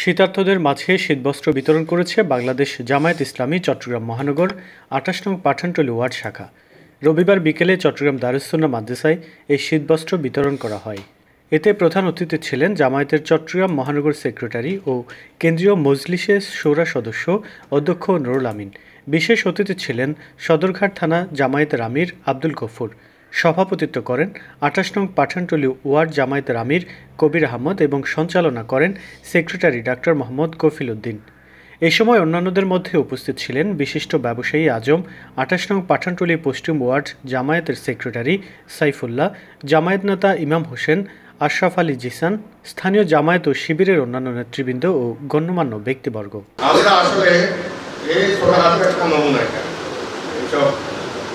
শীতার্তদের মাঝে শীতবস্ত্র বিতরণ করেছে বাংলাদেশ জামায়াত ইসলামী চট্টগ্রাম মহানগর ২৮ নং পাঠানটলী ওয়ার্ড শাখা। রবিবার বিকেলে চট্টগ্রাম দারুস সুন্নাহ মাদ্রাসায় এই শীতবস্ত্র বিতরণ করা হয়। এতে প্রধান অতিথি ছিলেন জামায়াতের চট্টগ্রাম মহানগর সেক্রেটারি ও কেন্দ্রীয় মজলিসে শোরা সদস্য অধ্যক্ষ নুরুল আমিন। বিশেষ অতিথি ছিলেন সদরঘাট থানা জামায়াতের আমির আব্দুল গফুর। সভাপতিত্ব করেন ২৮ নং পাঠানটলী ওয়ার্ড জামায়াতের আমির কবির আহমদ এবং সঞ্চালনা করেন সেক্রেটারি ডাক্তার মোহাম্মদ কফিল উদ্দিন। এ সময় অন্যান্যদের মধ্যে উপস্থিত ছিলেন বিশিষ্ট ব্যবসায়ী আজম, ২৮ নং পাঠানটলী পশ্চিম ওয়ার্ড জামায়াতের সেক্রেটারি সাইফুল্লাহ, জামায়াত নেতা ইমাম হোসেন, আশরাফ আলী জিসান, স্থানীয় জামায়াত ও শিবিরের অন্যান্য নেতৃবৃন্দ ও গণ্যমান্য ব্যক্তিবর্গ।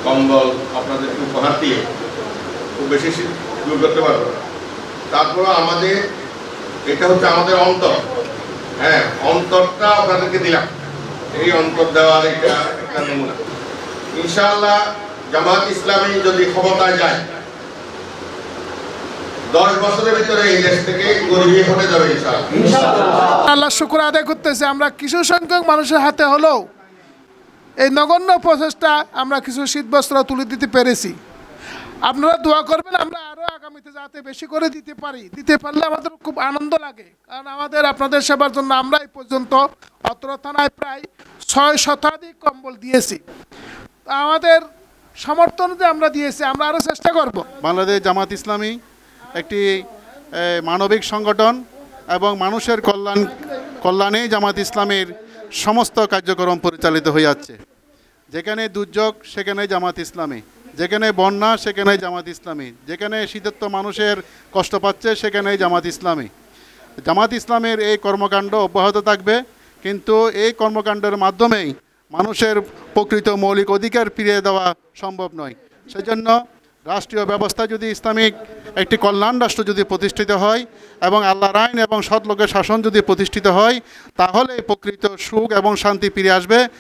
কম্বল আপনাদেরকে উপহার দিয়ে খুব বেশি দূর করতে পারবো। তারপরে আমাদের এটা হচ্ছে আমাদের অন্তর, অন্তরটা আপনাদেরকে দিলাম। এই অন্তর দেওয়ার এটা একটা নমুনা। ইনশাআল্লাহ জামাত ইসলামী যদি ক্ষমতায় যায় 10 বছরের ভিতরে এই দেশ থেকে গরিবী হতে যাবে ইনশাআল্লাহ। আল্লাহ শুকর আদায় করতেছে, আমরা কিছু সংখ্যক মানুষের হাতে হলেও এই নগণ্য প্রচেষ্টা আমরা কিছু শীতবস্ত্র তুলে দিতে পেরেছি। আপনারা দোয়া করবেন আমরা আরও আগামীতে যাতে বেশি করে দিতে পারলে আমাদের খুব আনন্দ লাগে। কারণ আপনাদের সেবার জন্য আমরা এই পর্যন্ত অত্র থানায় প্রায় 6 শতাধিক কম্বল দিয়েছি। আমাদের সমর্থন যে আমরা দিয়েছি, আমরা আরও চেষ্টা করব। বাংলাদেশ জামাত ইসলামী একটি মানবিক সংগঠন এবং মানুষের কল্যাণে জামাত ইসলামের সমস্ত কার্যক্রম পরিচালিত হয়ে যাচ্ছে। যেখানে দুর্যোগ সেখানে জামাত ইসলামী, যেখানে বন্যা সেখানে জামাত ইসলামী, যেখানে শীতার্ত মানুষের কষ্ট পাচ্ছে সেখানে জামাত ইসলামী। জামাত ইসলামের এই কর্মকাণ্ড অব্যাহত থাকবে, কিন্তু এই কর্মকাণ্ডের মাধ্যমেই মানুষের প্রকৃত মৌলিক অধিকার ফিরিয়ে দেওয়া সম্ভব নয়। সেজন্য রাষ্ট্রীয় ব্যবস্থা যদি ইসলামিক একটি কল্যাণ রাষ্ট্র যদি প্রতিষ্ঠিত হয় এবং আল্লাহর আইন এবং সৎ লোকের শাসন যদি প্রতিষ্ঠিত হয়, তাহলে প্রকৃত সুখ এবং শান্তি ফিরে আসবে।